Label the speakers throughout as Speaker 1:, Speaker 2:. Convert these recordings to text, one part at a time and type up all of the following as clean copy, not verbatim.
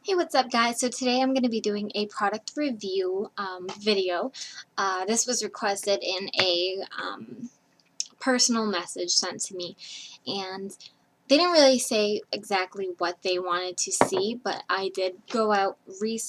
Speaker 1: Hey, what's up guys? So today I'm going to be doing a product review video. This was requested in a personal message sent to me, and they didn't really say exactly what they wanted to see, but I did go out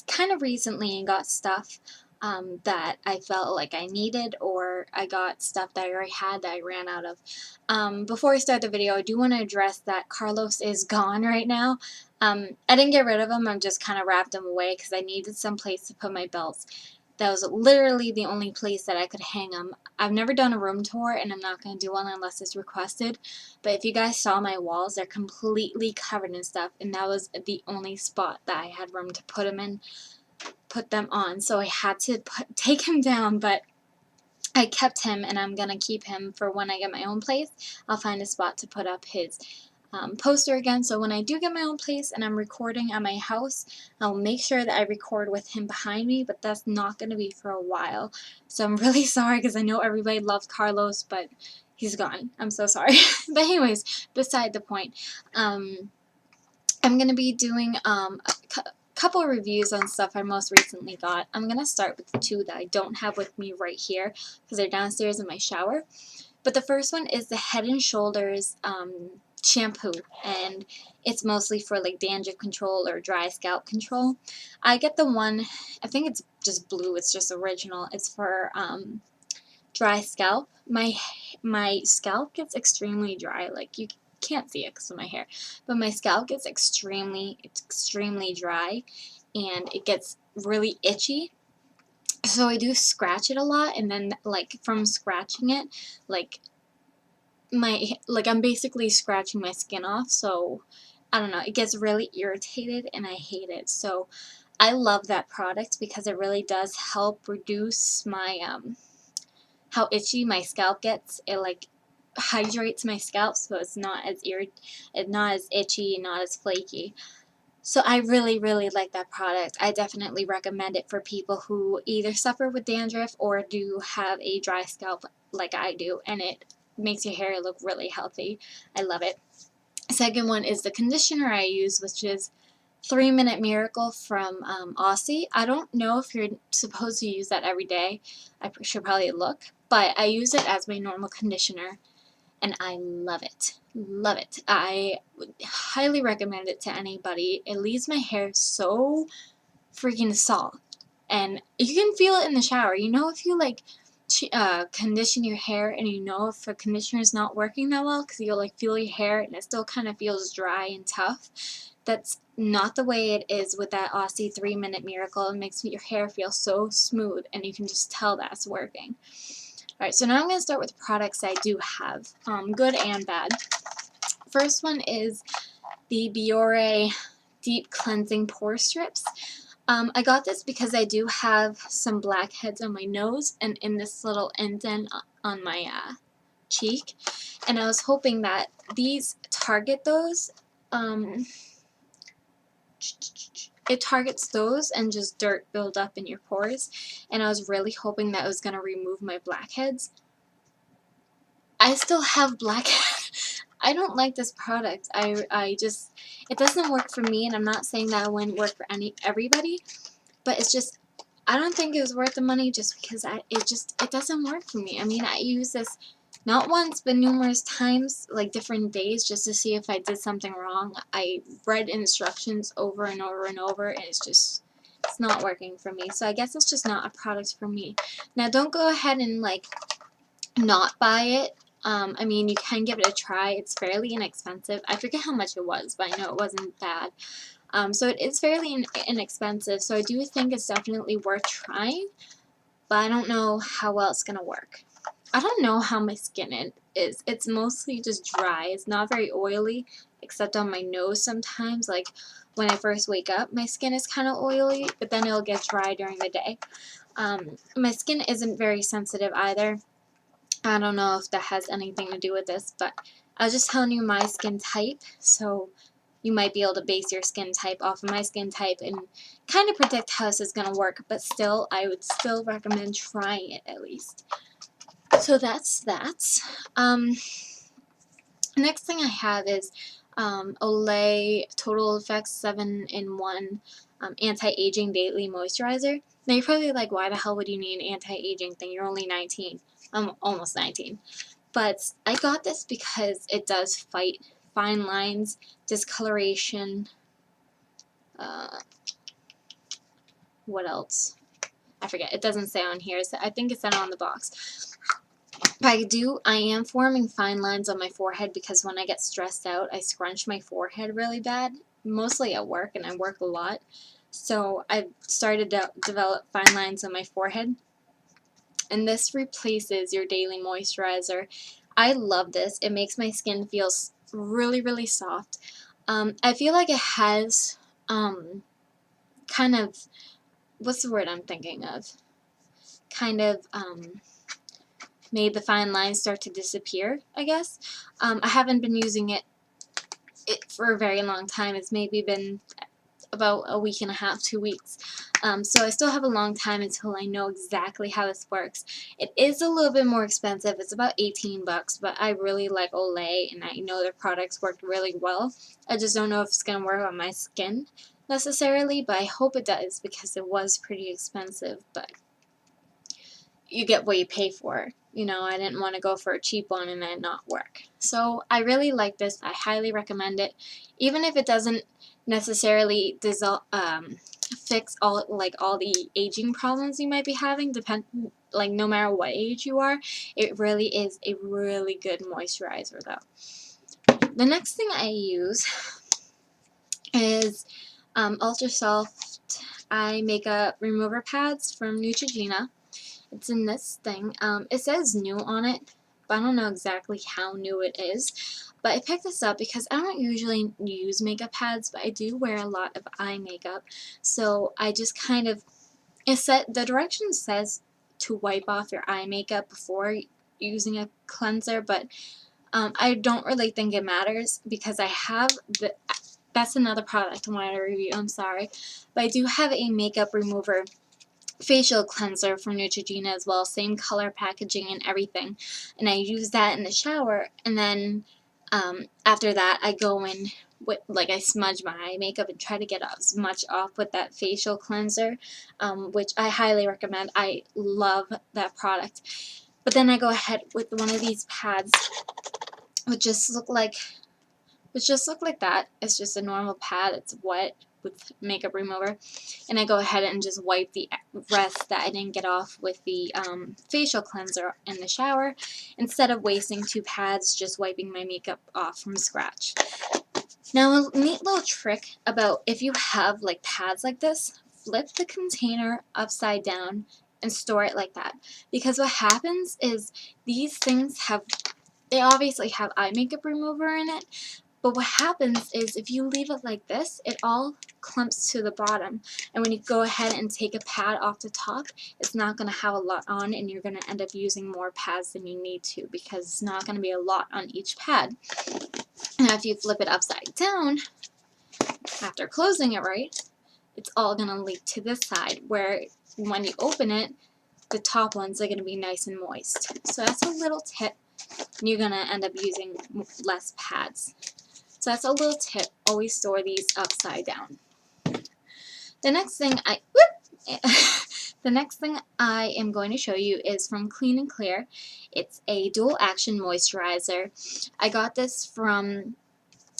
Speaker 1: kind of recently and got stuff that I felt like I needed, or I got stuff that I already had that I ran out of. Before I start the video, I do want to address that Carlos is gone right now. I didn't get rid of him, I'm just kind of wrapped him away because I needed some place to put my belts. That was literally the only place that I could hang them. I've never done a room tour, and I'm not going to do one unless it's requested. But if you guys saw my walls, they're completely covered in stuff, and that was the only spot that I had room to put them on. So I had to take him down, but I kept him, and I'm going to keep him for when I get my own place. I'll find a spot to put up his poster again, so when I do get my own place and I'm recording at my house, I'll make sure that I record with him behind me, but that's not going to be for a while. So I'm really sorry because I know everybody loves Carlos, but he's gone. I'm so sorry. But anyways, beside the point, I'm going to be doing a couple of reviews on stuff I most recently got. I'm going to start with the two that I don't have with me right here because they're downstairs in my shower. But the first one is the Head & Shoulders shampoo, and it's mostly for like dandruff control or dry scalp control. I get the one, I think it's just blue, it's just original. It's for dry scalp. My scalp gets extremely dry, like you can't see it because of my hair, but my scalp gets extremely dry, and it gets really itchy. So I do scratch it a lot, and then like from scratching it, like I'm basically scratching my skin off, so I don't know, it gets really irritated and I hate it. So I love that product because it really does help reduce my how itchy my scalp gets. It like hydrates my scalp so it's not as itchy, not as flaky. So I really like that product. I definitely recommend it for people who either suffer with dandruff or do have a dry scalp like I do, and it makes your hair look really healthy. I love it. Second one is the conditioner I use, which is 3 Minute Miracle from Aussie. I don't know if you're supposed to use that every day. I should probably look, but I use it as my normal conditioner, and I love it. Love it. I would highly recommend it to anybody. It leaves my hair so freaking soft, and you can feel it in the shower. You know, if you like condition your hair and you know if a conditioner is not working that well because you'll like feel your hair and it still kind of feels dry and tough. That's not the way it is with that Aussie 3 Minute Miracle. It makes your hair feel so smooth, and you can just tell that's working. Alright, so now I'm going to start with products I do have, good and bad. First one is the Biore Deep Cleansing Pore Strips. I got this because I do have some blackheads on my nose and in this little indent on my cheek, and I was hoping that these target those. It targets those and just dirt build up in your pores, and I was really hoping that it was going to remove my blackheads. I still have blackheads. I don't like this product. It doesn't work for me, and I'm not saying that it wouldn't work for everybody, but it's just, I don't think it was worth the money just because it doesn't work for me. I mean, I use this not once but numerous times, like different days, just to see if I did something wrong. I read instructions over and over and over, and it's not working for me. So I guess it's just not a product for me. Now, don't go ahead and like not buy it. I mean, you can give it a try. It's fairly inexpensive. I forget how much it was, but I know it wasn't bad. So it is fairly inexpensive, so I do think it's definitely worth trying, but I don't know how well it's going to work. I don't know how my skin is. It's mostly just dry. It's not very oily, except on my nose sometimes. Like, when I first wake up, my skin is kind of oily, but then it'll get dry during the day. My skin isn't very sensitive either. I don't know if that has anything to do with this, but I was just telling you my skin type, so you might be able to base your skin type off of my skin type and kind of predict how this is going to work, but still, I would still recommend trying it at least. So that's that. Next thing I have is Olay Total Effects 7-in-1 Anti-Aging Daily Moisturizer. Now you're probably like, why the hell would you need an anti-aging thing? You're only 19. I'm almost 19. But I got this because it does fight fine lines, discoloration, what else? I forget. It doesn't say on here. So I think it's on the box. But I am forming fine lines on my forehead because when I get stressed out, I scrunch my forehead really bad, mostly at work, and I work a lot. So I've started to develop fine lines on my forehead. And this replaces your daily moisturizer. I love this. It makes my skin feel really, really soft. I feel like it has kind of, what's the word I'm thinking of? Kind of made the fine lines start to disappear, I guess. I haven't been using it for a very long time. It's maybe been about a week and a half, 2 weeks. So I still have a long time until I know exactly how this works. It is a little bit more expensive. It's about 18 bucks, but I really like Olay, and I know their products work really well. I just don't know if it's going to work on my skin necessarily, but I hope it does because it was pretty expensive, but you get what you pay for. You know, I didn't want to go for a cheap one and then not work. So I really like this. I highly recommend it. Even if it doesn't necessarily fix all the aging problems you might be having, no matter what age you are, it really is a really good moisturizer though. The next thing I use is Ultra Soft Eye Makeup Remover Pads from Neutrogena. It's in this thing. It says new on it, but I don't know exactly how new it is. But I picked this up because I don't usually use makeup pads, but I do wear a lot of eye makeup. So I just kind of, the direction says to wipe off your eye makeup before using a cleanser, but I don't really think it matters because I have that's another product I wanted to review, I'm sorry. But I do have a makeup remover facial cleanser from Neutrogena as well, same color packaging and everything, and I use that in the shower, and then after that I go in with, I smudge my eye makeup and try to get as much off with that facial cleanser, which I highly recommend. I love that product. But then I go ahead with one of these pads, which just look like that. It's just a normal pad. It's wet with makeup remover, and I go ahead and just wipe the rest that I didn't get off with the facial cleanser in the shower, instead of wasting 2 pads just wiping my makeup off from scratch. Now, a neat little trick about if you have pads like this, flip the container upside down and store it like that, because what happens is these things they obviously have eye makeup remover in it, but what happens is if you leave it like this, it all clumps to the bottom. And when you go ahead and take a pad off the top, it's not going to have a lot on, and you're going to end up using more pads than you need to because it's not going to be a lot on each pad. Now if you flip it upside down, after closing it right, it's all going to leak to this side, where when you open it, the top ones are going to be nice and moist. So that's a little tip, and you're going to end up using less pads. So that's a little tip. Always store these upside down. The next thing I am going to show you is from Clean and Clear. It's a dual action moisturizer. I got this from,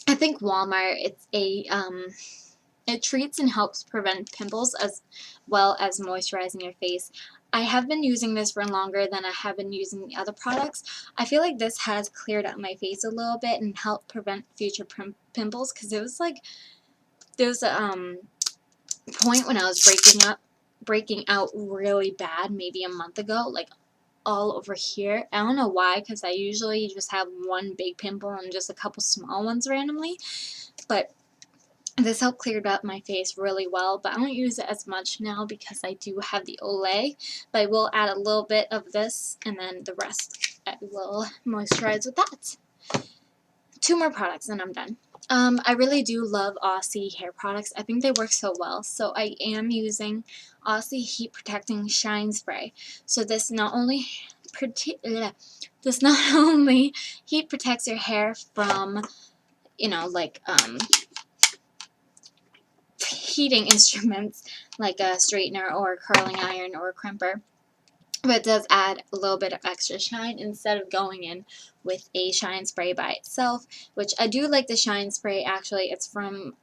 Speaker 1: I think, Walmart. It's it treats and helps prevent pimples as well as moisturizing your face. I have been using this for longer than I have been using the other products. I feel like this has cleared up my face a little bit and helped prevent future pimples, because it was there was a point when I was breaking out really bad maybe a month ago, all over here. I don't know why, because I usually just have one big pimple and just a couple small ones randomly, but this helped clear up my face really well. But I don't use it as much now because I do have the Olay, but I will add a little bit of this, and then the rest I will moisturize with that. 2 more products and I'm done. I really do love Aussie hair products. I think they work so well. So I am using Aussie Heat Protecting Shine Spray. So this not only heat protects your hair from you know, like heating instruments like a straightener or a curling iron or a crimper. But it does add a little bit of extra shine instead of going in with a shine spray by itself, which I do like the shine spray. Actually, it's from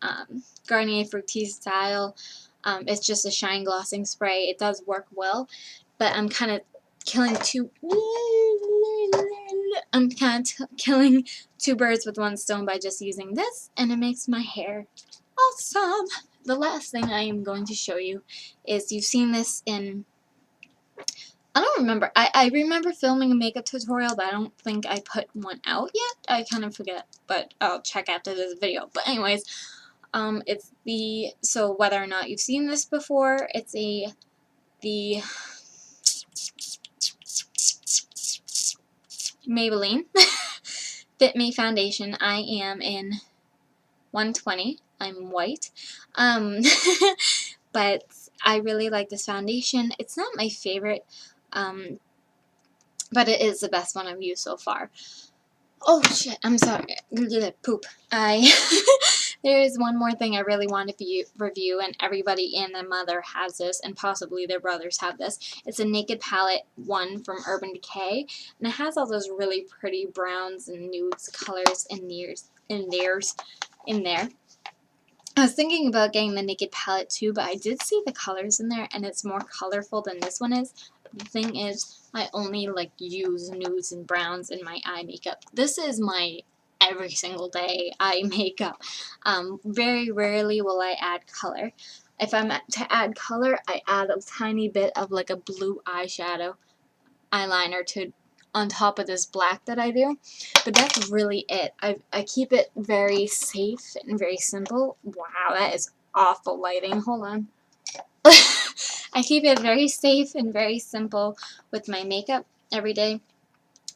Speaker 1: Garnier Fructis style. It's just a shine glossing spray. It does work well, but I'm kind of killing two birds with one stone by just using this, and it makes my hair awesome. The last thing I am going to show you is, you've seen this in, I don't remember. I remember filming a makeup tutorial, but I don't think I put one out yet. I kind of forget, but I'll check after this video. But anyways, it's the, so whether or not you've seen this before, it's the Maybelline Fit Me foundation. I am in 120. I'm white. But I really like this foundation. It's not my favorite, but it is the best one I've used so far. Oh shit, I'm sorry. Poop. There is one more thing I really want to review, and everybody and their mother has this, and possibly their brothers have this. It's a Naked Palette one from Urban Decay, and it has all those really pretty browns and nudes colors in there. I was thinking about getting the Naked Palette too, but I did see the colors in there, and it's more colorful than this one is. The thing is, I only use nudes and browns in my eye makeup. This is my every single day eye makeup. Very rarely will I add color. If I'm to add color, I add a tiny bit of a blue eyeshadow eyeliner on top of this black that I do, but that's really it. I keep it very safe and very simple. Wow, that is awful lighting. Hold on. I keep it very safe and very simple with my makeup every day,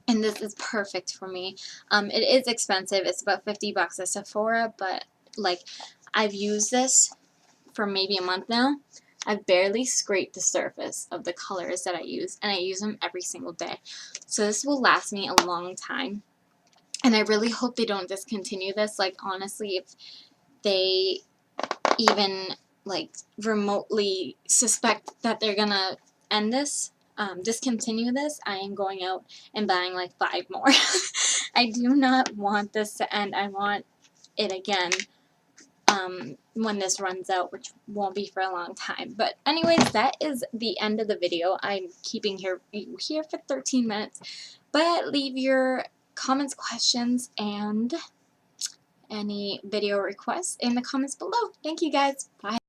Speaker 1: and this is perfect for me. It is expensive. It's about $50 at Sephora, but I've used this for maybe a month now. I've barely scraped the surface of the colors that I use, and I use them every single day. So this will last me a long time, and I really hope they don't discontinue this. Honestly, if they even remotely suspect that they're gonna end this, discontinue this, I am going out and buying 5 more. I do not want this to end. I want it again when this runs out, which won't be for a long time. But anyways, that is the end of the video. I'm keeping you here for 13 minutes, but leave your comments, questions, and any video requests in the comments below. Thank you guys. Bye.